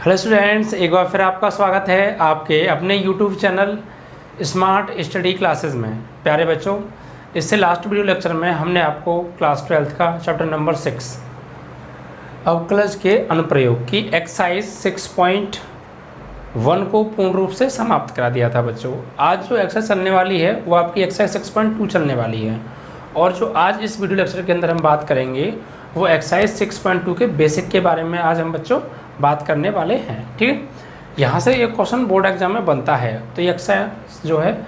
Hello students, एक बार फिर आपका स्वागत है आपके अपने YouTube channel smart study classes में। प्यारे बच्चों, इससे लास्ट वीडियो लेक्चर में हमने आपको क्लास 12th का चैप्टर नंबर 6 अवकलज के अनुप्रयोग की एक्सरसाइज 6.1 को पूर्ण रूप से समाप्त करा दिया था। बच्चों, आज जो एक्सरसाइज चलने वाली है वो आपकी एक्सरसाइज 6.2 चलने वाली है, और जो आज इस वीडियो लेक्चर के अंदर हम बात करेंगे वो एक्सरसाइज 6.2 के बेसिक के बारे में आज हम बच्चों बात करने वाले हैं। ठीक है, यहाँ से एक क्वेश्चन बोर्ड एग्जाम में बनता है, तो ये एक्सरसाइज जो है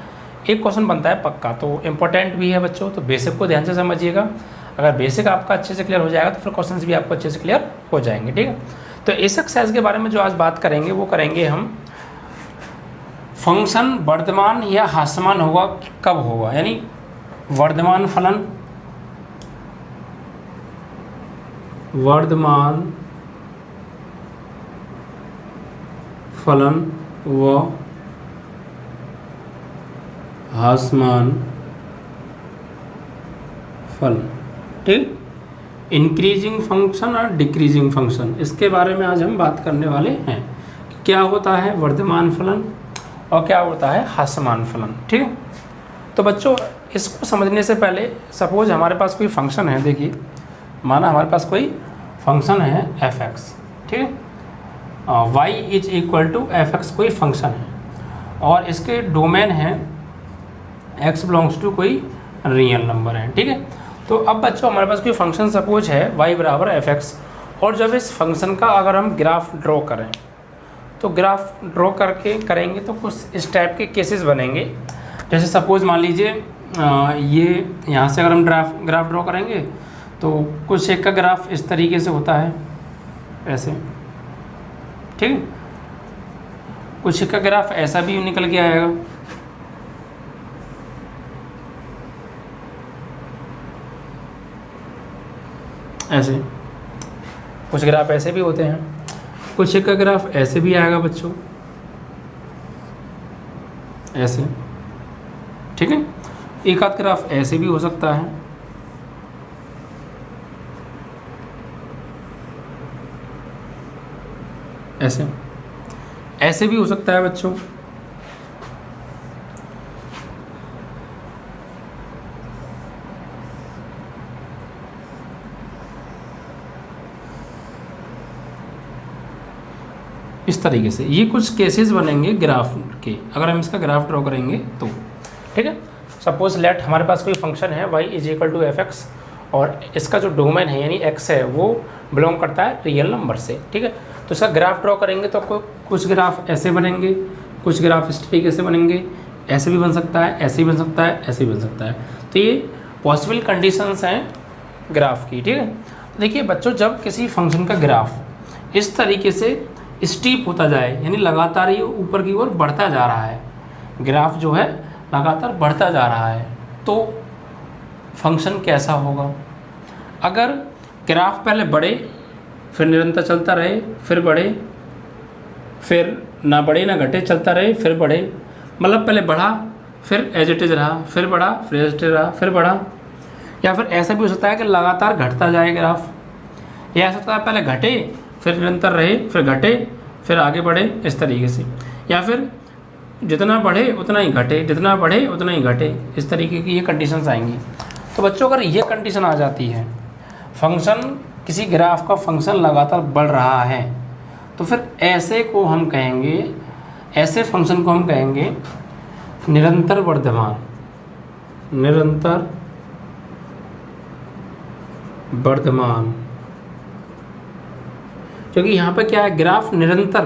एक क्वेश्चन बनता है पक्का, तो इम्पोर्टेंट भी है बच्चों। तो बेसिक को ध्यान से समझिएगा, अगर बेसिक आपका अच्छे से क्लियर हो जाएगा तो फिर क्वेश्चन भी आपको अच्छे से क्लियर हो जाएंगे। ठीक है, तो इस एक्सरसाइज के बारे में जो आज बात करेंगे वो करेंगे हम फंक्शन वर्धमान या ह्रासमान होगा कब होगा, यानी वर्धमान फलन व ह्रासमान फलन। ठीक, इंक्रीजिंग फंक्शन और डिक्रीजिंग फंक्शन, इसके बारे में आज हम बात करने वाले हैं कि क्या होता है वर्धमान फलन और क्या होता है ह्रासमान फलन। ठीक है, तो बच्चों इसको समझने से पहले सपोज हमारे पास कोई फंक्शन है, देखिए माना हमारे पास कोई फंक्शन है f(x), ठीक है, y is equal to f(x) कोई फंक्शन है और इसके डोमेन है x बिलोंग्स टू कोई रियल नंबर है। ठीक है, तो अब बच्चों हमारे पास कोई फंक्शन सपोज है y बराबर f(x), और जब इस फंक्शन का अगर हम ग्राफ ड्रॉ करें तो ग्राफ ड्रॉ करके करेंगे तो कुछ इस टाइप के केसेस बनेंगे। जैसे सपोज मान लीजिए ये यहाँ से अगर हम ग्राफ ड्रॉ करेंगे तो कुछ एक का ग्राफ इस तरीके से होता है, ऐसे। ठीक है, कुछ एक का ग्राफ ऐसा भी निकल के आएगा, ऐसे। कुछ ग्राफ ऐसे भी होते हैं, कुछ एक का ग्राफ ऐसे भी आएगा बच्चों, ऐसे। ठीक है, एक आध ग्राफ ऐसे भी हो सकता है, ऐसे। ऐसे भी हो सकता है बच्चों, इस तरीके से। ये कुछ केसेस बनेंगे ग्राफ के, अगर हम इसका ग्राफ ड्रॉ करेंगे तो। ठीक है, सपोज लेट हमारे पास कोई फंक्शन है y is equal to f(x) और इसका जो डोमेन है यानी x है वो बिलोंग करता है रियल नंबर से। ठीक है, तो इसका ग्राफ ड्रॉ करेंगे तो कुछ ग्राफ ऐसे बनेंगे, कुछ ग्राफ इस तरीके से बनेंगे, ऐसे भी बन सकता है, ऐसे भी बन सकता है, ऐसे भी बन सकता है। तो ये पॉसिबल कंडीशंस हैं ग्राफ की। ठीक है, तो देखिए बच्चों, जब किसी फंक्शन का ग्राफ इस तरीके से स्टीप होता जाए, यानी लगातार ये ऊपर की ओर बढ़ता जा रहा है, ग्राफ जो है लगातार बढ़ता जा रहा है, तो फंक्शन कैसा होगा। अगर ग्राफ पहले बढ़े, फिर निरंतर चलता रहे, फिर बढ़े, फिर ना बढ़े ना घटे, चलता रहे फिर बढ़े, मतलब पहले बढ़ा फिर एज इट इज रहा, फिर बढ़ा फिर एज इट इज रहा, फिर बढ़ा। या फिर ऐसा भी हो सकता है कि लगातार घटता जाए ग्राफ, या ऐसा होता है पहले घटे फिर निरंतर रहे, फिर घटे फिर आगे बढ़े, इस तरीके से। या फिर जितना बढ़े उतना ही घटे, जितना बढ़े उतना ही घटे, इस तरीके की ये कंडीशंस आएंगी। तो बच्चों अगर ये कंडीशन आ जाती है, फंक्शन किसी ग्राफ का फंक्शन लगातार बढ़ रहा है, तो फिर ऐसे को हम कहेंगे, ऐसे फंक्शन को हम कहेंगे निरंतर वर्धमान, निरंतर वर्धमान। क्योंकि यहाँ पे क्या है, ग्राफ निरंतर,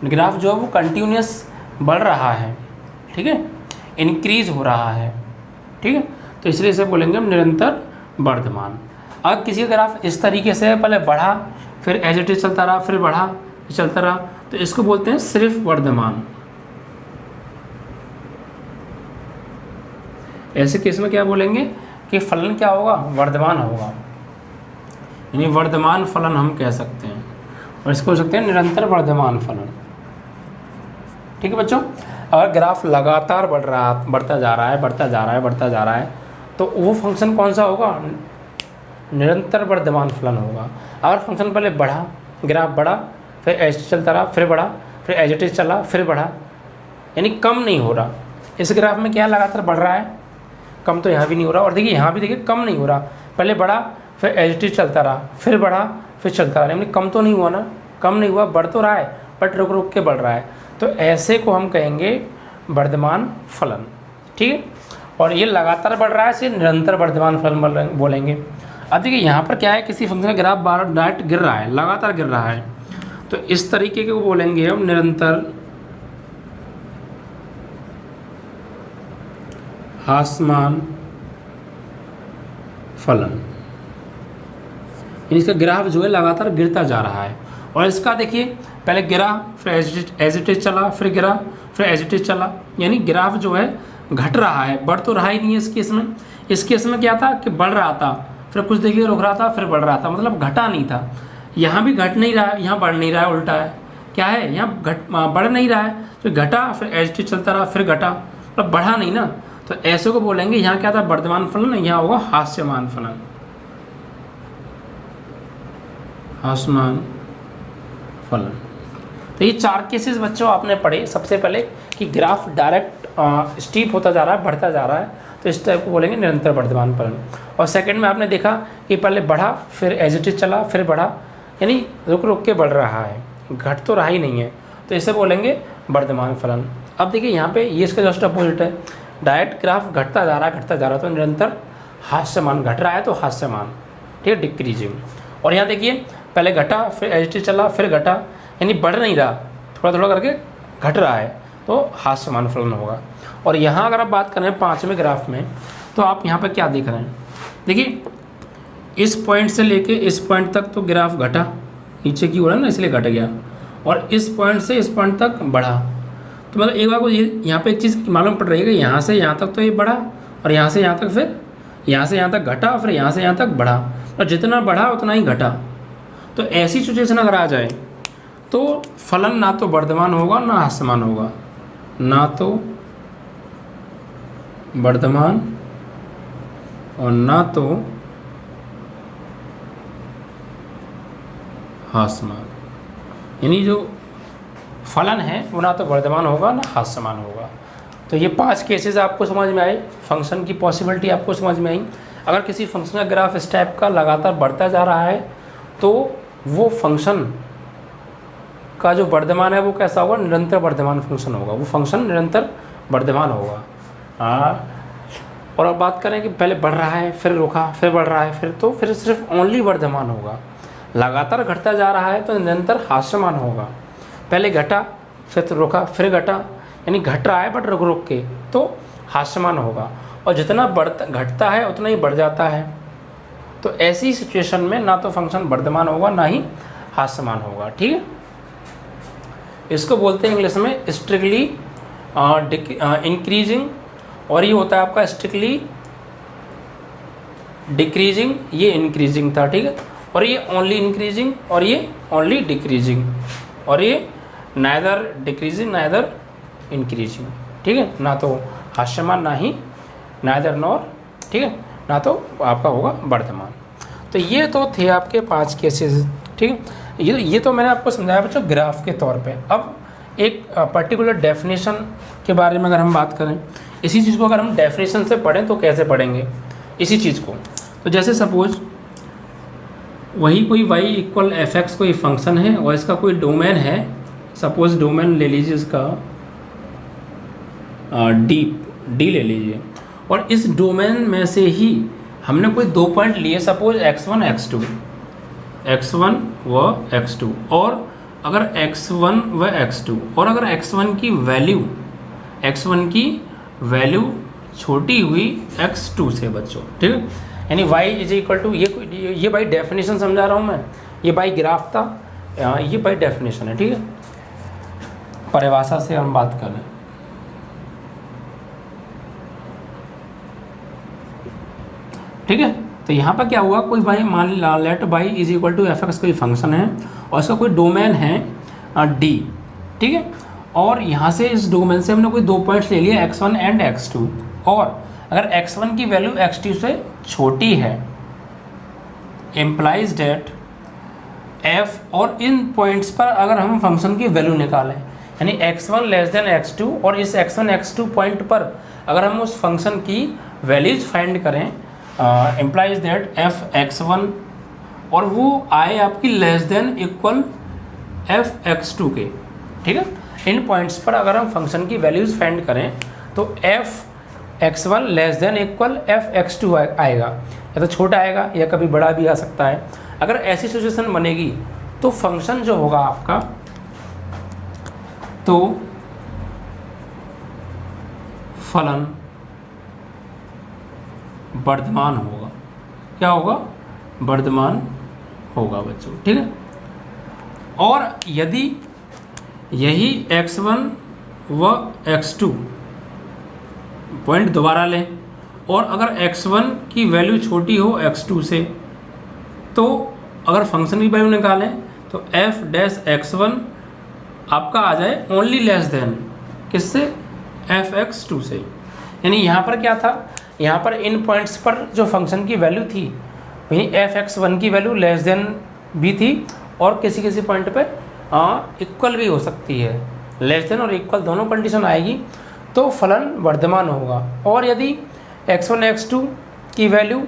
ग्राफ जो है वो कंटिन्यूस बढ़ रहा है। ठीक है, इंक्रीज हो रहा है। ठीक है, तो इसलिए इसे बोलेंगे हम निरंतर वर्धमान। अगर किसी का ग्राफ इस तरीके से पहले बढ़ा फिर एज इट इज चलता रहा, फिर बढ़ा फिर चलता रहा, तो इसको बोलते हैं सिर्फ वर्धमान। ऐसे केस में क्या बोलेंगे कि फलन क्या होगा, वर्धमान होगा, यानी वर्धमान फलन हम कह सकते हैं, और इसको हो सकते हैं निरंतर वर्धमान फलन। ठीक है बच्चों, अगर ग्राफ लगातार बढ़ता जा रहा है, तो वो फंक्शन कौन सा होगा, निरंतर वर्धमान फलन होगा। अगर फंक्शन पहले बढ़ा, ग्राफ बढ़ा फिर एज टी चलता रहा, फिर बढ़ा, फिर एज टी चला, फिर बढ़ा, यानी कम नहीं हो रहा। इस ग्राफ में क्या लगातार बढ़ रहा है, कम तो यहाँ भी नहीं हो रहा। और देखिए यहाँ भी देखिए कम नहीं हो रहा, पहले बढ़ा फिर एज टी चलता रहा, फिर बढ़ा फिर चलता रहा, यानी कम तो नहीं हुआ ना, कम नहीं हुआ, बढ़ तो रहा है बट रुक रुक के बढ़ रहा है। तो ऐसे को हम कहेंगे वर्धमान फलन, ठीक है। और ये लगातार बढ़ रहा है, इसे निरंतर वर्धमान फलन बोलेंगे। अब देखिए यहाँ पर क्या है, किसी फंक्शन का ग्राफ बार डायरेक्ट गिर रहा है, लगातार गिर रहा है, तो इस तरीके के को बोलेंगे हम निरंतर ह्रासमान फलन। इसका ग्राफ जो है लगातार गिरता जा रहा है। और इसका देखिए पहले गिरा, फिर एज इट इज चला, फिर गिरा, फिर एज इट इज चला, यानी ग्राफ जो है घट रहा है, बढ़ तो रहा ही नहीं है इस केस में। इस केस में क्या था कि बढ़ रहा था, फिर कुछ देखिए रुक रहा था, फिर बढ़ रहा था, मतलब घटा नहीं था। यहाँ भी घट नहीं रहा है, यहाँ बढ़ नहीं रहा है, उल्टा है। क्या है, यहाँ बढ़ नहीं रहा है, तो घटा फिर एज टी चलता रहा, फिर घटा, मतलब बढ़ा नहीं ना। तो ऐसे को बोलेंगे, यहाँ क्या था वर्धमान फलन, यहाँ होगा हास्यमान फलन, हास्यमान फलन। तो ये 4 केसेस बच्चों आपने पढ़े। सबसे पहले कि ग्राफ डायरेक्ट स्टीप होता जा रहा है, बढ़ता जा रहा है, तो इस टाइप को बोलेंगे निरंतर वर्धमान फलन। और सेकंड में आपने देखा कि पहले बढ़ा फिर एज इट इज चला, फिर बढ़ा, यानी रुक रुक के बढ़ रहा है, घट तो रहा ही नहीं है, तो इसे बोलेंगे वर्धमान फलन। अब देखिए यहाँ पे ये इसका जस्ट अपोजिट है, डायरेक्ट ग्राफ घटता जा रहा है, घटता जा रहा है, तो निरंतर हास्यमान, घट रहा है तो हास्यमान, ठीक है, डिक्रीजिंग। और यहाँ देखिए पहले घटा फिर एज इट इज चला, फिर घटा, यानी बढ़ नहीं रहा, थोड़ा थोड़ा करके घट रहा है, तो हास्यमान फलन होगा। और यहाँ अगर आप बात करें 5वें ग्राफ में, तो आप यहाँ पर क्या देख रहे हैं, देखिए इस पॉइंट से लेके इस पॉइंट तक तो ग्राफ घटा, नीचे की ओर है ना इसलिए घट गया, और इस पॉइंट से इस पॉइंट तक बढ़ा। तो मतलब एक बार को ये यहाँ पे एक चीज़ मालूम पड़ रही है कि यहाँ से यहाँ तक तो ये बढ़ा, और यहाँ से यहाँ तक, फिर यहाँ से यहाँ तक घटा, फिर यहाँ से यहाँ तक बढ़ा, और जितना बढ़ा उतना ही घटा। तो ऐसी सिचुएशन अगर आ जाए तो फलन ना तो वर्धमान होगा ना हास्यमान होगा, ना तो वर्धमान और ना तो हास्यमान, यानी जो फलन है वो ना तो वर्धमान होगा ना हास्यमान होगा। तो ये 5 केसेस आपको समझ में आए, फंक्शन की पॉसिबिलिटी आपको समझ में आई। अगर किसी फंक्शन का ग्राफ इस टाइप का लगातार बढ़ता जा रहा है तो वो फंक्शन का जो वर्धमान है वो कैसा होगा, निरंतर वर्धमान फंक्शन होगा, वो फंक्शन निरंतर वर्धमान होगा। और अब बात करें कि पहले बढ़ रहा है फिर रुका फिर बढ़ रहा है तो फिर सिर्फ ओनली वर्धमान होगा। लगातार घटता जा रहा है तो निरंतर हास्यमान होगा। पहले घटा फिर तो रुका फिर घटा, यानी घट रहा है बट रुक रुक के, तो हास्यमान होगा। और जितना घटता है उतना ही बढ़ जाता है। तो ऐसी सिचुएशन में ना तो फंक्शन वर्धमान होगा ना ही हास्यमान होगा, ठीक है। इसको बोलते हैं इंग्लिश में स्ट्रिक्टली इंक्रीजिंग, और ये होता है आपका स्ट्रिक्टली डिक्रीजिंग, ये इंक्रीजिंग था, ठीक है। और ये ओनली इंक्रीजिंग और ये ओनली डिक्रीजिंग, और ये नाइदर डिक्रीजिंग नाइदर इंक्रीजिंग, ठीक है। ना तो हास्यमान ना ही नाइदर नॉर, ठीक है, ना तो आपका होगा वर्धमान। तो ये तो थे आपके 5 केसेस, ठीक है। ये तो मैंने आपको समझाया बच्चों ग्राफ के तौर पे। अब एक पर्टिकुलर डेफिनेशन के बारे में अगर हम बात करें, इसी चीज़ को अगर हम डेफिनेशन से पढ़ें तो कैसे पढ़ेंगे इसी चीज़ को। तो जैसे सपोज वही कोई y इक्वल fx कोई फंक्शन है और इसका कोई डोमेन है, सपोज डोमेन ले लीजिए इसका डी ले लीजिए, और इस डोमेन में से ही हमने कोई 2 पॉइंट लिए, सपोज x1 व x2, और अगर x1 व x2 और अगर x1 की वैल्यू छोटी हुई x2 से बच्चों, ठीक है। यानी y इज इक्वल टू, ये बाई डेफिनेशन समझा रहा हूँ मैं, ये बाई ग्राफ था, ये बाई डेफिनेशन है, ठीक है। परिभाषा से हम बात करें, ठीक है। तो यहाँ पर क्या हुआ, कोई भाई मान let y is equal to f x कोई फंक्शन है और इसका कोई डोमेन है d, ठीक है। और यहाँ से इस डोमेन से हमने कोई 2 पॉइंट्स ले लिए x1 एंड x2, और अगर x1 की वैल्यू x2 से छोटी है, इम्प्लाइज डेट एफ और इन पॉइंट्स पर अगर हम फंक्शन की वैल्यू निकालें, यानी x1 लेस देन x2 और इस x1 x2 पॉइंट पर अगर हम उस फंक्शन की वैल्यूज फाइंड करें, इम्प्लाइज दैट एफ x1 और वो आए आपकी less than equal F x2 के, ठीक है। इन पॉइंट्स पर अगर हम फंक्शन की वैल्यूज फाइंड करें तो F x1 less than equal F x2 आएगा, या तो छोटा आएगा या कभी बड़ा भी आ सकता है। अगर ऐसी सिचुएशन बनेगी तो फंक्शन जो होगा आपका, तो फलन वर्धमान होगा। क्या होगा? वर्धमान होगा बच्चों, ठीक है। और यदि यही x1 व x2 पॉइंट दोबारा लें और अगर x1 की वैल्यू छोटी हो x2 से, तो अगर फंक्शन की वैल्यू निकालें तो f डैश x1 आपका आ जाए ओनली लेस देन किससे? एफ x2 से। यानी यहाँ पर क्या था, यहाँ पर इन पॉइंट्स पर जो फंक्शन की वैल्यू थी वहीं एफ x1 की वैल्यू लेस देन भी थी और किसी किसी पॉइंट पे इक्वल भी हो सकती है। लेस देन और इक्वल दोनों कंडीशन आएगी तो फलन वर्धमान होगा। और यदि x1 x2 की वैल्यू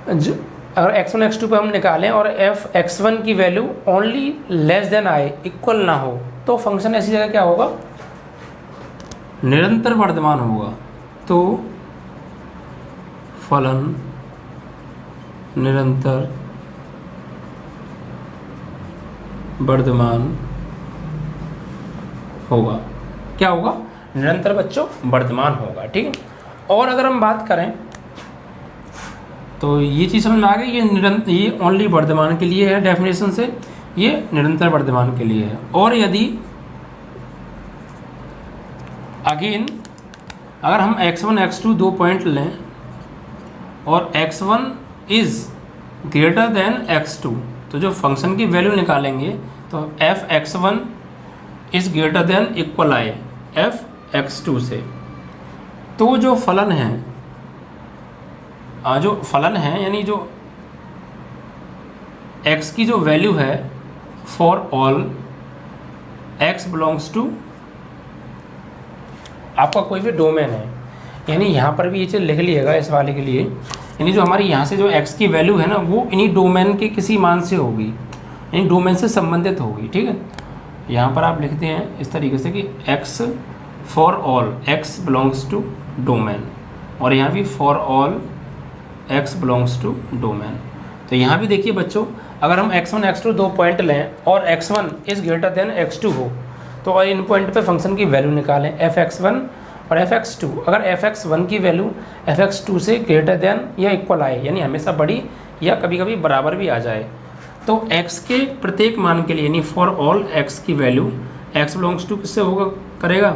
अगर x1 x2 पे हम निकालें और एफ x1 की वैल्यू ओनली लेस देन आए, इक्वल ना हो, तो फंक्शन ऐसी जगह क्या होगा? निरंतर वर्धमान होगा। तो फलन निरंतर वर्धमान होगा। क्या होगा? निरंतर बच्चों वर्धमान होगा, ठीक है। और अगर हम बात करें तो ये चीज़ समझ में आ गई, ये ओनली वर्धमान के लिए है, डेफिनेशन से ये निरंतर वर्धमान के लिए है। और यदि अगेन अगर हम x1 x2 दो पॉइंट लें और x1 is greater than x2, तो जो फंक्शन की वैल्यू निकालेंगे तो F x1 is greater than equal आए एफ x2 से। तो जो फलन है यानी जो x की जो वैल्यू है for all x belongs to आपका कोई भी डोमेन है, यानी यहाँ पर भी ये चीज़ लिख लीजिएगा इस वाले के लिए, यानी जो हमारी यहाँ से जो x की वैल्यू है ना वो इन्हीं डोमेन के किसी मान से होगी, यानी डोमेन से संबंधित होगी, ठीक है। यहाँ पर आप लिखते हैं इस तरीके से कि x for all x belongs to domain, और यहाँ भी for all x belongs to domain. तो यहाँ भी देखिए बच्चों, अगर हम x1 x2 दो पॉइंट लें और x1 is greater than x2 हो तो और इन पॉइंट पे फंक्शन की वैल्यू निकालें एफ x1 और एफ x2। अगर एफ x1 की वैल्यू एफ x2 से ग्रेटर देन या इक्वल आए, यानी हमेशा बड़ी या कभी कभी बराबर भी आ जाए, तो x के प्रत्येक मान के लिए यानी फॉर ऑल x की वैल्यू x बिलोंग्स टू किससे होगा करेगा?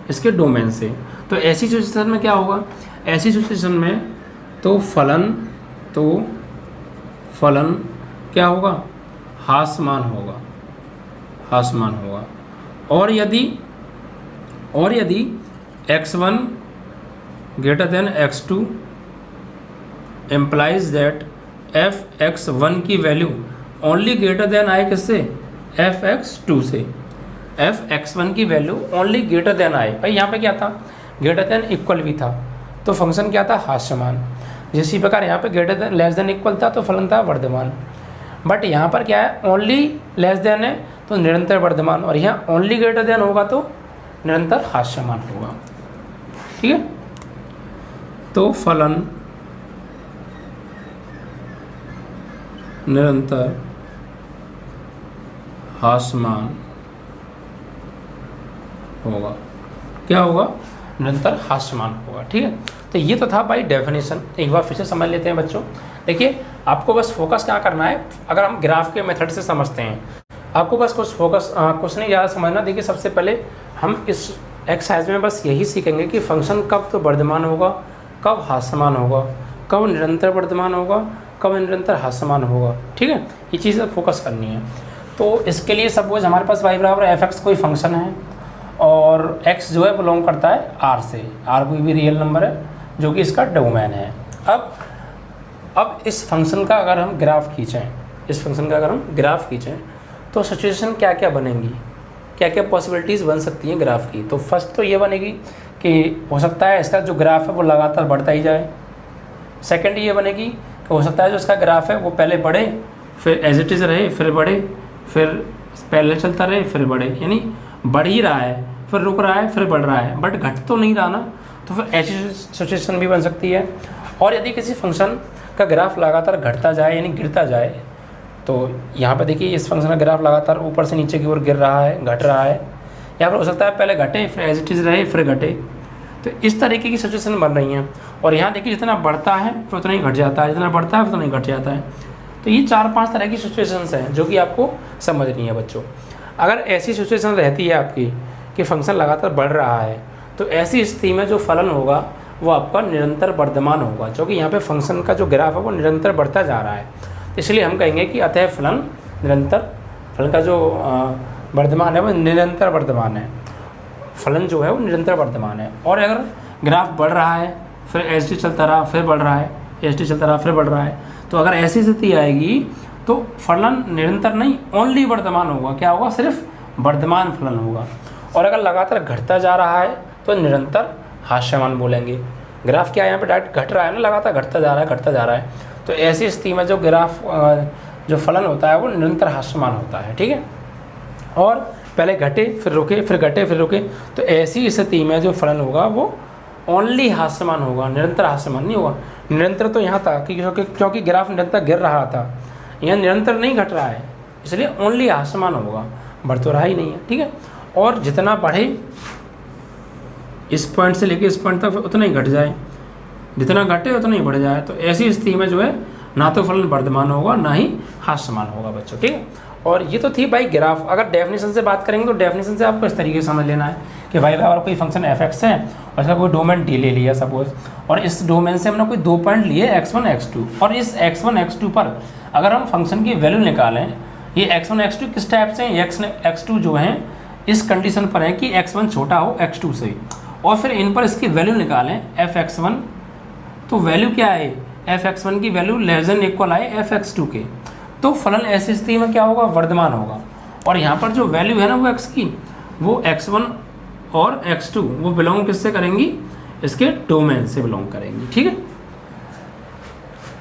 इसके डोमेन से। तो ऐसी सिचुएशन में क्या होगा? ऐसी सिचुएशन में तो फलन क्या होगा? हास्यमान होगा। और यदि x1 greater than x2 implies that F x1 की वैल्यू ओनली ग्रेटर देन आए किससे? एफ x2 से। एफ x1 की वैल्यू ओनली ग्रेटर देन आए, भाई यहाँ पे क्या था? ग्रेटर देन इक्वल भी था, तो फंक्शन क्या था? हास्यमान। इसी प्रकार यहाँ पे greater than less than equal था तो फलन था वर्धमान। बट यहाँ पर क्या है? ओनली लेस देन है तो निरंतर वर्धमान, और यहाँ ओनली ग्रेटर देन होगा तो निरंतर हास्यमान होगा, ठीक है। तो फलन निरंतर हास्यमान होगा। क्या होगा? निरंतर हास्यमान होगा, ठीक है। तो ये तो था भाई डेफिनेशन, एक बार फिर से समझ लेते हैं बच्चों। देखिए आपको बस फोकस क्या करना है, अगर हम ग्राफ के मेथड से समझते हैं आपको बस कुछ नहीं ज़्यादा समझना। देखिए सबसे पहले हम इस एक्सरसाइज में बस यही सीखेंगे कि फंक्शन कब तो वर्धमान होगा, कब हास्यमान होगा, कब निरंतर वर्धमान होगा, कब निरंतर हास्यमान होगा, ठीक है। ये चीज़ें फोकस करनी है। तो इसके लिए सपोज हमारे पास y बराबर एफ एक्स कोई फंक्शन है और x जो है बिलोंग करता है R से, R कोई भी रियल नंबर है जो कि इसका डोमेन है। अब इस फंक्शन का अगर हम ग्राफ खींचें, इस फंक्शन का अगर हम ग्राफ खींचें तो सिचुएशन क्या क्या बनेंगी, क्या क्या पॉसिबिलिटीज़ बन सकती हैं ग्राफ की। तो फर्स्ट तो ये बनेगी कि हो सकता है इसका जो ग्राफ है वो लगातार बढ़ता ही जाए। सेकंड ये बनेगी कि हो सकता है जो इसका ग्राफ है वो पहले बढ़े, फिर एज इट इज़ रहे, फिर बढ़े, फिर पहले चलता रहे, फिर बढ़े, यानी बढ़ ही रहा है, फिर रुक रहा है, फिर बढ़ रहा है, बट घट तो नहीं रहा ना। तो फिर ऐसी सिचुएशन भी बन सकती है। और यदि किसी फंक्शन का ग्राफ लगातार घटता जाए यानी गिरता जाए, तो यहाँ पे देखिए इस फंक्शन का ग्राफ लगातार ऊपर से नीचे की ओर गिर रहा है, घट रहा है। यहाँ पर हो सकता है पहले घटे, फिर एज इट इज़ रहे, फिर घटे। तो इस तरीके की सिचुएशन बन रही हैं। और यहाँ देखिए जितना बढ़ता है फिर उतना ही घट जाता है, जितना बढ़ता है फिर उतना ही घट जाता है। तो ये 4-5 तरह की सिचुएशंस हैं जो कि आपको समझनी है बच्चों। अगर ऐसी सिचुएशन रहती है आपकी कि फंक्शन लगातार बढ़ रहा है, तो ऐसी स्थिति में जो फलन होगा वो आपका निरंतर वर्धमान होगा, क्योंकि यहाँ पे फंक्शन का जो ग्राफ है वो निरंतर बढ़ता जा रहा है। तो इसलिए हम कहेंगे कि अतः फलन निरंतर, फलन का जो वर्धमान है वो निरंतर वर्धमान है, फलन जो है वो निरंतर वर्धमान है। और अगर ग्राफ बढ़ रहा है फिर एच टी चलता रहा, फिर बढ़ रहा है, एच टी चलता रहा, फिर बढ़ रहा है, तो अगर ऐसी स्थिति आएगी तो फलन निरंतर नहीं ओनली वर्धमान होगा। क्या होगा? सिर्फ वर्धमान फलन होगा। और अगर लगातार घटता जा रहा है तो निरंतर हास्यमान बोलेंगे। ग्राफ क्या है यहाँ पे डायरेक्ट घट रहा है ना, लगातार घटता जा रहा है, घटता जा रहा है, तो ऐसी स्थिति में जो ग्राफ जो फलन होता है वो निरंतर हास्यमान होता है। ठीक है। और पहले घटे फिर रुके, फिर घटे फिर रुके, तो ऐसी स्थिति में जो फलन होगा वो ओनली हास्यमान होगा, निरंतर हास्यमान नहीं होगा। निरंतर तो यहाँ था क्योंकि ग्राफ निरंतर गिर रहा था, यहाँ निरंतर नहीं घट रहा है, इसलिए ओनली हास्यमान होगा, बढ़ तो रहा ही नहीं है। ठीक है। और जितना बढ़े इस पॉइंट से लेके इस पॉइंट तक उतना ही घट जाए, जितना घटे उतना ही बढ़ जाए। तो ऐसी स्थिति में जो है ना तो फलन वर्धमान होगा ना ही हास्यमान होगा बच्चों। ठीक है। और ये तो थी भाई ग्राफ। अगर डेफिनेशन से बात करेंगे तो डेफिनेशन से आपको इस तरीके से समझ लेना है कि भाई अगर कोई फंक्शन f(x) है और इसका कोई डोमेन डी ले लिया सपोज, और इस डोमेन से हमने कोई 2 पॉइंट लिए x1 x2, और इस x1 x2 पर अगर हम फंक्शन की वैल्यू निकालें, ये x1 x2 किस टाइप से हैं? x2 जो हैं इस कंडीशन पर है कि x1 छोटा हो x2 से, और फिर इन पर इसकी वैल्यू निकालें f(x1), तो वैल्यू क्या है? f(x1) की वैल्यू लेस देन इक्वल आए f(x2) के, तो फलन ऐसी स्थिति में क्या होगा? वर्धमान होगा। और यहाँ पर जो वैल्यू है ना वो x की, वो x1 और x2 वो बिलोंग किससे करेंगी? इसके डोमेन से बिलोंग करेंगी। ठीक है।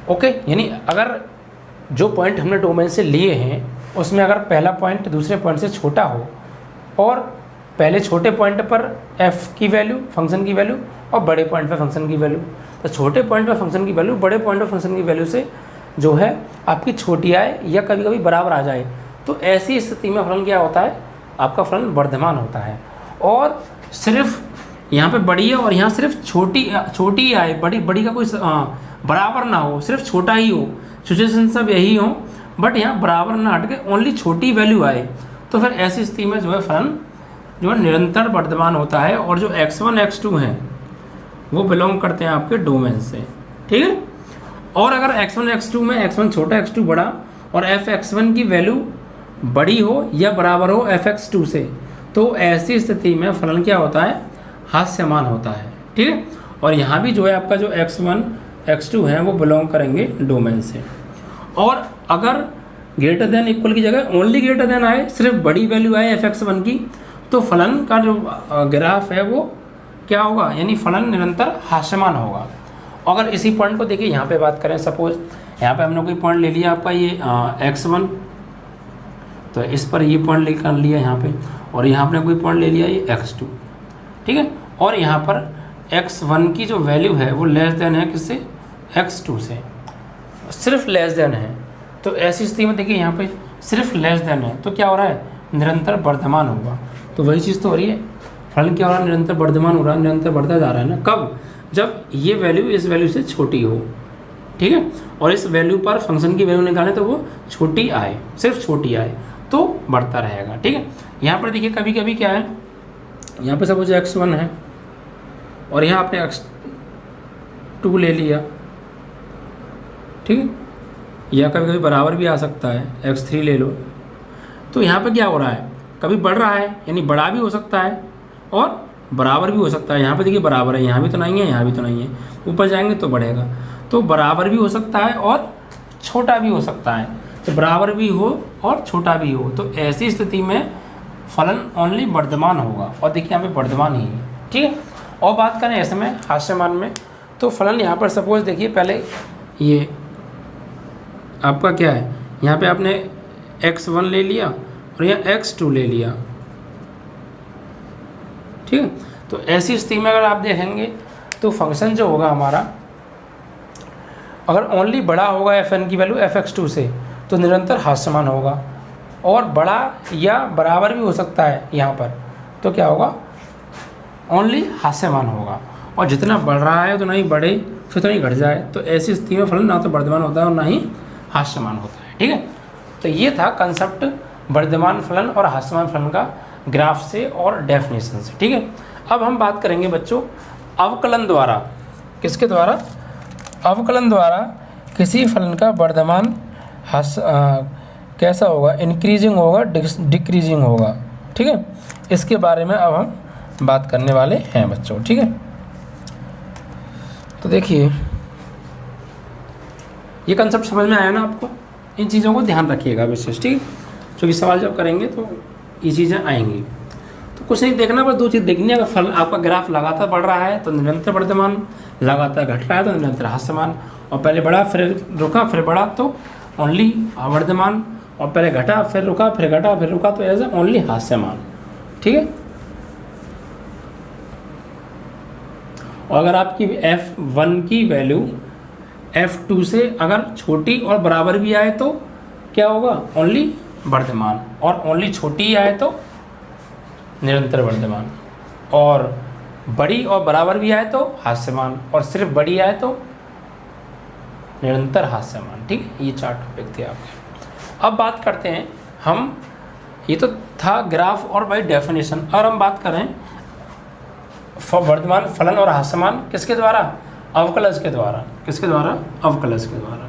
ओके। यानी अगर जो पॉइंट हमने डोमेन से लिए हैं उसमें अगर पहला पॉइंट दूसरे पॉइंट से छोटा हो, और पहले छोटे पॉइंट पर f की वैल्यू, फंक्शन की वैल्यू, और बड़े पॉइंट पर फंक्शन की वैल्यू, तो छोटे पॉइंट पर फंक्शन की वैल्यू बड़े पॉइंट पर फंक्शन की वैल्यू से जो है आपकी छोटी आए या कभी कभी बराबर आ जाए, तो ऐसी स्थिति में फलन क्या होता है? आपका फलन वर्धमान होता है। और सिर्फ यहाँ पे बड़ी है और यहाँ सिर्फ छोटी ही आए, बड़ी का कोई बराबर ना हो, सिर्फ छोटा ही हो, सिचुएशन सब यही हो, बट यहाँ बराबर ना हट के ओनली छोटी वैल्यू आए, तो फिर ऐसी स्थिति में जो है फलन जो है निरंतर वर्धमान होता है। और जो x1 x2 हैं वो बिलोंग करते हैं आपके डोमेन से। ठीक है। और अगर x1 x2 में x1 छोटा x2 बड़ा और f(x1) की वैल्यू बड़ी हो या बराबर हो f(x2) से, तो ऐसी स्थिति में फलन क्या होता है? हास्यमान होता है। ठीक है। और यहाँ भी जो है आपका जो x1 x2 हैं वो बिलोंग करेंगे डोमेन से। और अगर ग्रेटर देन इक्वल की जगह ओनली ग्रेटर देन आए, सिर्फ बड़ी वैल्यू आए f(x1) की, तो फलन का जो ग्राफ है वो क्या होगा? यानी फलन निरंतर हास्यमान होगा। अगर इसी पॉइंट को देखिए यहाँ पे बात करें, सपोज यहाँ पे हमने कोई पॉइंट ले लिया आपका ये x1, तो इस पर ये पॉइंट लेकर लिया यहाँ पे, और यहाँ आपने कोई पॉइंट ले लिया ये x2। ठीक है। और यहाँ पर x1 की जो वैल्यू है वो लेस देन है किससे? x2 से, सिर्फ लेस देन है। तो ऐसी स्थिति में देखिए यहाँ पे सिर्फ लेस देन है, तो क्या हो रहा है? निरंतर वर्धमान होगा। तो वही चीज़ तो हो रही है, फलन क्या हो रहा है? निरंतर वर्धमान हो रहा है, निरंतर बढ़ता जा रहा है ना। कब? जब ये वैल्यू इस वैल्यू से छोटी हो। ठीक है। और इस वैल्यू पर फंक्शन की वैल्यू निकालें तो वो छोटी आए, सिर्फ छोटी आए, तो बढ़ता रहेगा। ठीक है। यहाँ पर देखिए कभी कभी क्या है, यहाँ पे सपोज x1 है और यहाँ आपने x2 ले लिया। ठीक है। या कभी कभी बराबर भी आ सकता है, x3 ले लो। तो यहाँ पे क्या हो रहा है? कभी बढ़ रहा है, यानी बड़ा भी हो सकता है और बराबर भी हो सकता है। यहाँ पे देखिए बराबर है, यहाँ भी तो नहीं है, यहाँ भी तो नहीं है, ऊपर जाएंगे तो बढ़ेगा। तो बराबर भी हो सकता है और छोटा भी हो सकता है। तो बराबर भी हो और छोटा भी हो, तो ऐसी स्थिति में फलन ओनली वर्धमान होगा। और देखिए यहाँ पे वर्धमान ही है, ठीक है। और बात करें ऐसे में हास्यमान में, तो फलन यहाँ पर सपोज देखिए पहले ये आपका क्या है, यहाँ पे आपने x1 ले लिया और यहाँ x2 ले लिया, ठीक है। तो ऐसी स्थिति में अगर आप देखेंगे तो फंक्शन जो होगा हमारा, अगर ओनली बड़ा होगा fn की वैल्यू fx2 से तो निरंतर हास्यमान होगा, और बड़ा या बराबर भी हो सकता है यहाँ पर, तो क्या होगा, ओनली हास्यमान होगा। और जितना बढ़ रहा है उतना ही बढ़े, फिर उतना ही घट जाए, तो ऐसी स्थिति में फलन ना तो वर्धमान होता है और ना ही हास्यमान होता है, ठीक है। तो ये था कंसेप्ट वर्धमान फलन और हास्यमान फलन का ग्राफ से और डेफिनेशन से, ठीक है। अब हम बात करेंगे बच्चों अवकलन द्वारा, किसके द्वारा, अवकलन द्वारा किसी फलन का वर्धमान कैसा होगा, इंक्रीजिंग होगा डिक्रीजिंग होगा, ठीक है। इसके बारे में अब हम बात करने वाले हैं बच्चों, ठीक है। तो देखिए ये कंसेप्ट समझ में आया ना आपको, इन चीज़ों को ध्यान रखिएगा विशेष, ठीक है, क्योंकि सवाल जब करेंगे तो ये चीज़ें आएंगी। तो कुछ नहीं देखना, पर दो चीज़ देखनी है, अगर फल आपका ग्राफ लगातार बढ़ रहा है तो निरंतर वर्धमान, लगातार घट रहा है तो निरंतर हास्यमान, और पहले बढ़ा फिर रुका फिर बढ़ा तो ओनली वर्धमान, और पहले घटा फिर रुका फिर घटा फिर रुका तो एज ओनली हास्यमान, ठीक है। और अगर आपकी f1 की वैल्यू f2 से अगर छोटी और बराबर भी आए तो क्या होगा, ओनली वर्धमान, और ओनली छोटी आए तो निरंतर वर्धमान, और बड़ी और बराबर भी आए तो हास्यमान, और सिर्फ बड़ी आए तो निरंतर हास्यमान, ठीक है। ये 4 टॉपिक थे आपके। अब बात करते हैं हम, ये तो था ग्राफ और बाय डेफिनेशन, और हम बात करें वर्धमान फलन और हास्यमान किसके द्वारा, अवकलज के द्वारा, किसके द्वारा, अवकलज के द्वारा।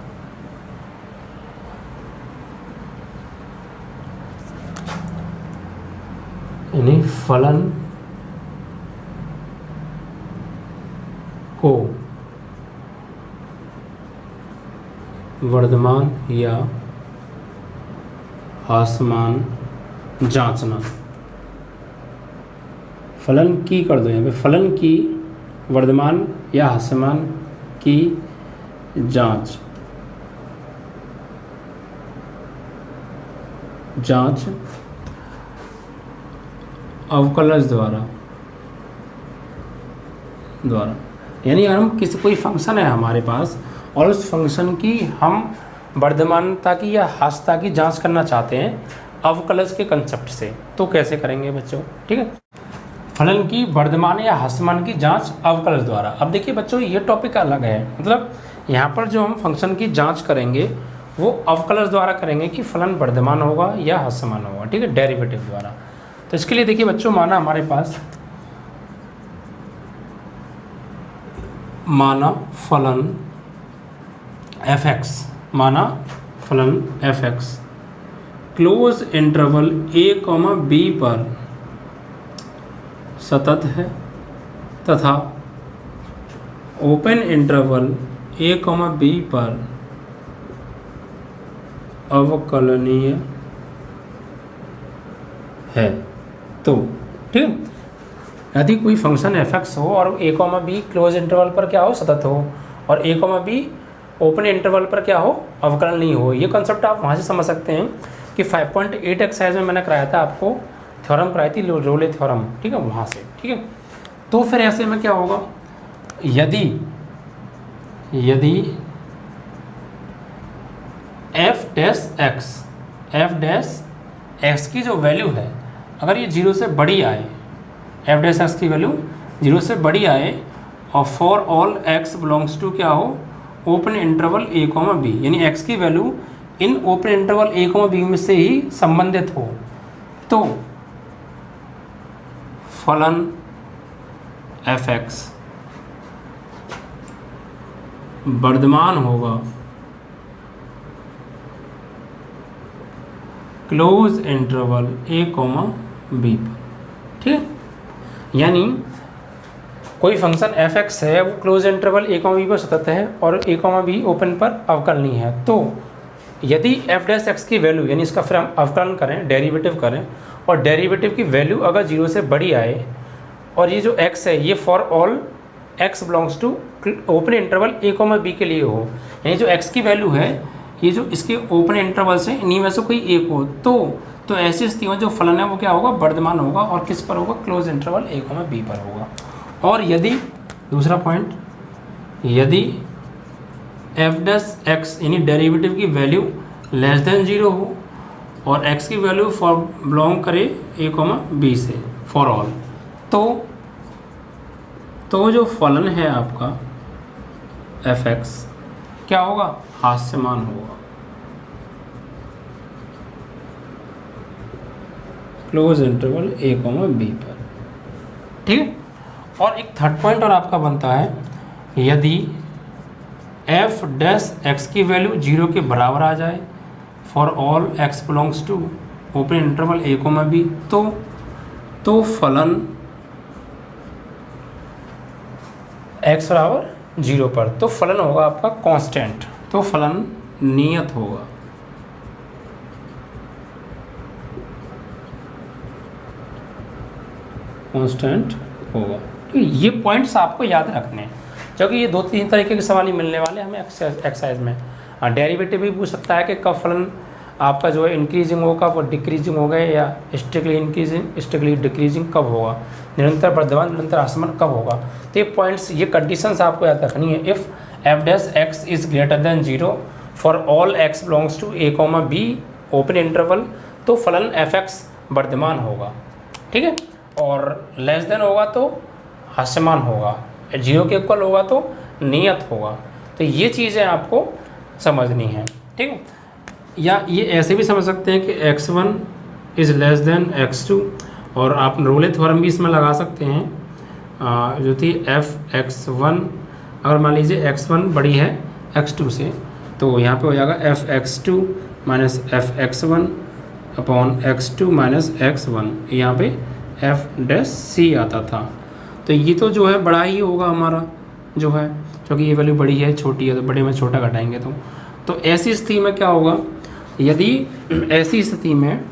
यानी फलन को वर्धमान या हास्यमान जांचना, फलन की कर दो यहाँ पे, फलन की वर्धमान या हास्यमान की जांच अवकलज द्वारा यानी अगर हम कोई फंक्शन है हमारे पास और उस फंक्शन की हम वर्धमानता की या हास्यता की जांच करना चाहते हैं अवकलज के कंसेप्ट से, तो कैसे करेंगे बच्चों, ठीक है। फलन की वर्धमान या हास्यमान की जांच अवकलज द्वारा। अब देखिए बच्चों ये टॉपिक अलग है, मतलब यहाँ पर जो हम फंक्शन की जांच करेंगे वो अवकलज द्वारा करेंगे कि फलन वर्धमान होगा या हास्यमान होगा, ठीक है, डेरिवेटिव द्वारा। तो इसके लिए देखिए बच्चों, माना हमारे पास माना फलन f(x), माना फलन f(x) close interval a, b पर सतत है तथा ओपन इंटरवल a, b पर अवकलनीय है, तो ठीक है, यदि कोई फंक्शन f(x) हो और a, b क्लोज इंटरवल पर क्या हो, सतत हो, और a, b ओपन इंटरवल पर क्या हो, अवकलनीय हो। ये कंसेप्ट आप वहाँ से समझ सकते हैं कि 5.8 एक्सरसाइज में मैंने कराया था आपको, थ्योरम कराई थी, रोले थ्योरम, ठीक है, वहाँ से, ठीक है। तो फिर ऐसे में क्या होगा, यदि f'(x) की जो वैल्यू है अगर ये 0 से बड़ी आए, f'(x) की वैल्यू 0 से बड़ी आए, और for all x belongs to क्या हो, ओपन इंटरवल a, b, यानी x की वैल्यू इन ओपन इंटरवल a, b में से ही संबंधित हो, तो फलन f(x) वर्धमान होगा क्लोज इंटरवल a, b पर, ठीक है। यानी कोई फंक्शन f(x) है वो क्लोज इंटरवल a, b पर सतत है और a, b ओपन पर अवकलनीय है, तो यदि एफ डैश एक्स की वैल्यू, यानी इसका फिर हम अवकलन करें, डेरिवेटिव करें, और डेरिवेटिव की वैल्यू अगर 0 से बड़ी आए, और ये जो x है ये for all x belongs to open interval a comma b के लिए हो, यानी जो x की वैल्यू है ये जो इसके ओपन इंटरवल से इन्हीं में से कोई एक हो, तो ऐसी स्थिति में जो फलन है वो क्या होगा, वर्धमान होगा, और किस पर होगा, close interval a comma b पर होगा। और यदि दूसरा पॉइंट, यदि एफ डैश एक्स यानी डेरिवेटिव की वैल्यू लेस देन 0 हो और x की वैल्यू फॉर बिलोंग करे a कॉमा b से फॉर ऑल, तो जो फलन है आपका एफ एक्स क्या होगा, हास्यमान होगा, close interval a comma b पर। ठीक है। और एक थर्ड पॉइंट और आपका बनता है, यदि एफ डैश एक्स की वैल्यू 0 के बराबर आ जाए for all x belongs to open interval a comma b, तो फलन x बराबर 0 पर, तो फलन होगा आपका कांस्टेंट, तो फलन नियत होगा। कांस्टेंट होगा। तो ये पॉइंट्स आपको याद रखने हैं, क्योंकि ये 2-3 तरीके के सवाल ही मिलने वाले हमें एक्सरसाइज में। डेरिवेटिव भी पूछ सकता है कि कब फलन आपका जो है इंक्रीजिंग होगा, वो डिक्रीजिंग होगा, या स्ट्रिक्टली इंक्रीजिंग स्ट्रिक्टली डिक्रीजिंग कब होगा, निरंतर वर्धमान निरंतर ह्रासमान कब होगा। तो ये पॉइंट्स, ये कंडीशंस आपको याद रखनी है। If f dash x is greater than 0 for all x belongs to a comma b open interval, तो फलन एफ एक्स वर्धमान होगा। ठीक है। और लेस देन होगा तो हास्यमान होगा, 0 के इक्वल होगा तो नियत होगा। तो ये चीज़ें आपको समझनी है। ठीक है। या ये ऐसे भी समझ सकते हैं कि x1 is less than x2, और आप रोले थ्योरम भी इसमें लगा सकते हैं, जो थी एफ x1, अगर मान लीजिए x1 बड़ी है x2 से, तो यहाँ पे हो जाएगा F x2 minus F x1 upon x2 minus x1, यहाँ पे एफ डैश सी आता था। तो ये तो जो है बड़ा ही होगा हमारा जो है, क्योंकि ये वैल्यू बड़ी है, छोटी है, तो बड़े में छोटा घटाएंगे तो ऐसी स्थिति में क्या होगा, यदि ऐसी स्थिति में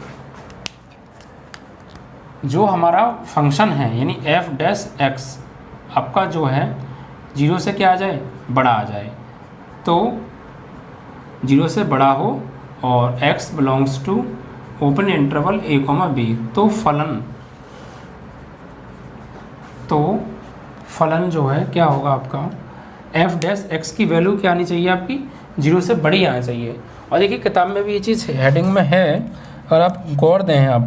जो हमारा फंक्शन है यानी एफ डैश एक्स आपका जो है 0 से क्या आ जाए, बड़ा आ जाए, तो 0 से बड़ा हो और x belongs to open interval a comma b, तो फलन जो है क्या होगा आपका, एफ डैश एक्स की वैल्यू क्या आनी चाहिए आपकी, 0 से बड़ी आनी चाहिए। और देखिए किताब में भी ये चीज़ हेडिंग में है, अगर आप गौर दें यहाँ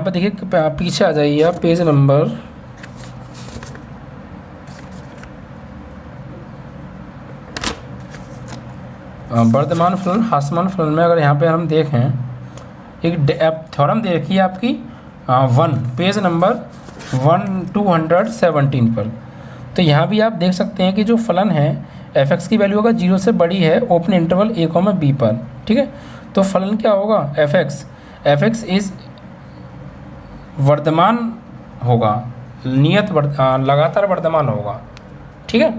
पर देखिए पीछे आ जाइए आप, पेज नंबर वर्धमान फलन हास्यमान फलन में, अगर यहाँ पे हम देखें एक थ्योरम देखिए आपकी 1 पेज नंबर 217 पर, तो यहाँ भी आप देख सकते हैं कि जो फलन है एफ एक्स की वैल्यू अगर 0 से बड़ी है open interval a comma b पर, ठीक है, तो फलन क्या होगा, एफ एक्स इज वर्धमान होगा, नियत लगातार वर्धमान होगा। ठीक है।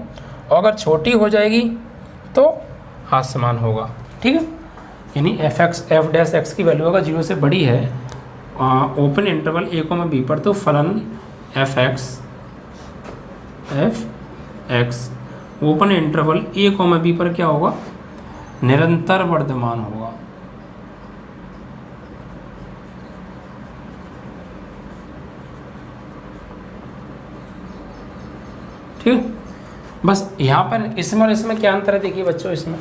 और अगर छोटी हो जाएगी तो हास्यमान होगा। ठीक है। यानी एफ डैश एक्स की वैल्यू अगर 0 से बड़ी है open interval a comma b पर, तो फलन F x open interval a comma b पर क्या होगा, निरंतर वर्धमान होगा। ठीक है। बस यहाँ पर इसमें और इसमें क्या अंतर है देखिए बच्चों, इसमें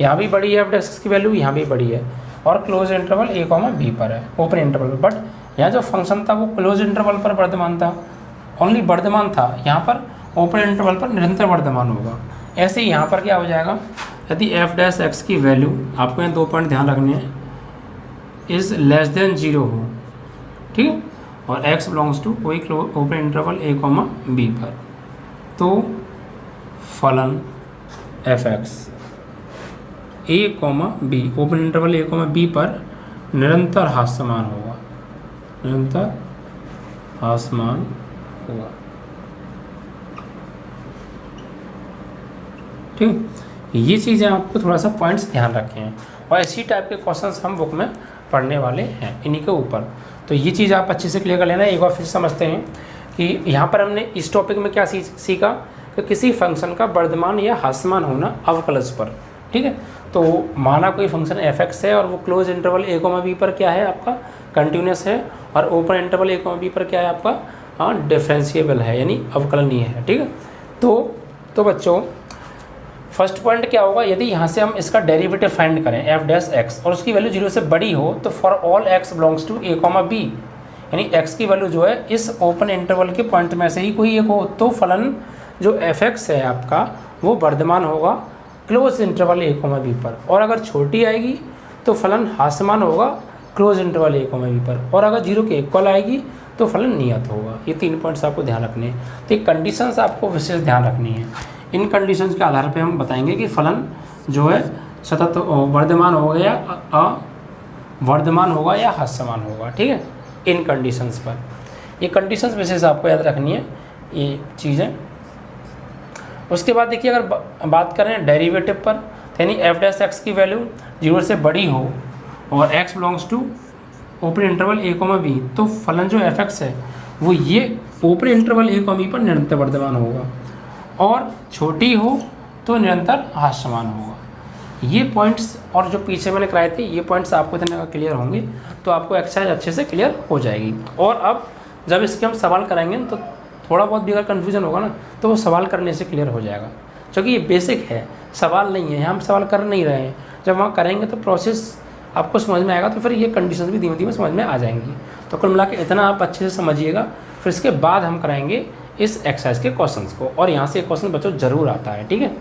यहाँ भी बड़ी है एफ डैश की वैल्यू, यहाँ भी बड़ी है, और close interval a comma b पर है ओपन इंटरवल पर, बट यहाँ जो फंक्शन था वो क्लोज इंटरवल पर वर्धमान था, ओनली वर्धमान था, यहाँ पर ओपन इंटरवल पर निरंतर वर्धमान होगा। ऐसे ही यहाँ पर क्या हो जाएगा, यदि एफ डैश एक्स की वैल्यू, आपको यहाँ 2 पॉइंट ध्यान रखने हैं, इज़ लेस देन 0 हो, ठीक है, और x बिलोंग्स टू कोई open interval a comma b पर, तो फलन F x a comma b open interval a comma b पर निरंतर हास्यमान होगा, निरंतर हास्यमान होगा। ठीक। ये चीज़ें आपको थोड़ा सा पॉइंट्स ध्यान रखें हैं, और इसी टाइप के क्वेश्चंस हम बुक में पढ़ने वाले हैं इन्हीं के ऊपर। तो ये चीज़ आप अच्छे से क्लियर कर लेना। एक बार फिर समझते हैं कि यहाँ पर हमने इस टॉपिक में क्या सीखा कि किसी फंक्शन का वर्धमान या ह्रासमान होना अवकलज पर, ठीक है। तो माना कोई फंक्शन f(x) है और वो क्लोज इंटरवल a, b पर क्या है आपका कंटिन्यूस है, और ओपन इंटरवल a, b पर क्या है आपका डिफरेंशिएबल है, यानी अवकलनीय है, ठीक है। तो बच्चों फर्स्ट पॉइंट क्या होगा, यदि यहाँ से हम इसका डेरिवेटिव फाइंड करें f(x) और उसकी वैल्यू 0 से बड़ी हो तो for all x belongs to a, b, यानी x की वैल्यू जो है इस ओपन इंटरवल के पॉइंट में से ही कोई एक हो, तो फलन जो f(x) है आपका वो वर्धमान होगा क्लोज इंटरवल a, b पर, और अगर छोटी आएगी तो फलन ह्रासमान होगा क्लोज इंटरवल a, b पर, और अगर 0 के इक्वल आएगी तो फलन नियत होगा। ये 3 पॉइंट्स आपको ध्यान रखने हैं। तो ये कंडीशंस आपको विशेष ध्यान रखनी है। इन कंडीशंस के आधार पे हम बताएंगे कि फलन जो है सतत वर्धमान होगा या वर्धमान होगा या ह्रासमान होगा, ठीक है। इन कंडीशंस पर ये कंडीशंस विशेष आपको याद रखनी है ये चीज़ें। उसके बाद देखिए अगर बात करें डेरिवेटिव पर, यानी f(x) की वैल्यू 0 से बड़ी हो और x belongs to open interval a, b, तो फलन जो f(x) है वो ये ओपन इंटरवल a, b पर निरंतर वर्धमान होगा, और छोटी हो तो निरंतर ह्रासमान होगा। ये पॉइंट्स और जो पीछे मैंने कराए थे ये पॉइंट्स आपको इतने क्लियर होंगे तो आपको एक्सरसाइज अच्छे से क्लियर हो जाएगी। और अब जब इसके हम सवाल कराएंगे तो थोड़ा बहुत भी अगर कन्फ्यूजन होगा ना तो वो सवाल करने से क्लियर हो जाएगा, क्योंकि ये बेसिक है, सवाल नहीं है, हम सवाल कर नहीं रहे हैं। जब वहाँ करेंगे तो प्रोसेस आपको समझ में आएगा, तो फिर ये कंडीशन भी धीमे धीमे समझ में आ जाएंगी। तो कुल मिला के इतना आप अच्छे से समझिएगा। फिर इसके बाद हम कराएंगे इस एक्सरसाइज के क्वेश्चंस को, और यहाँ से एक क्वेश्चन बच्चों ज़रूर आता है, ठीक है।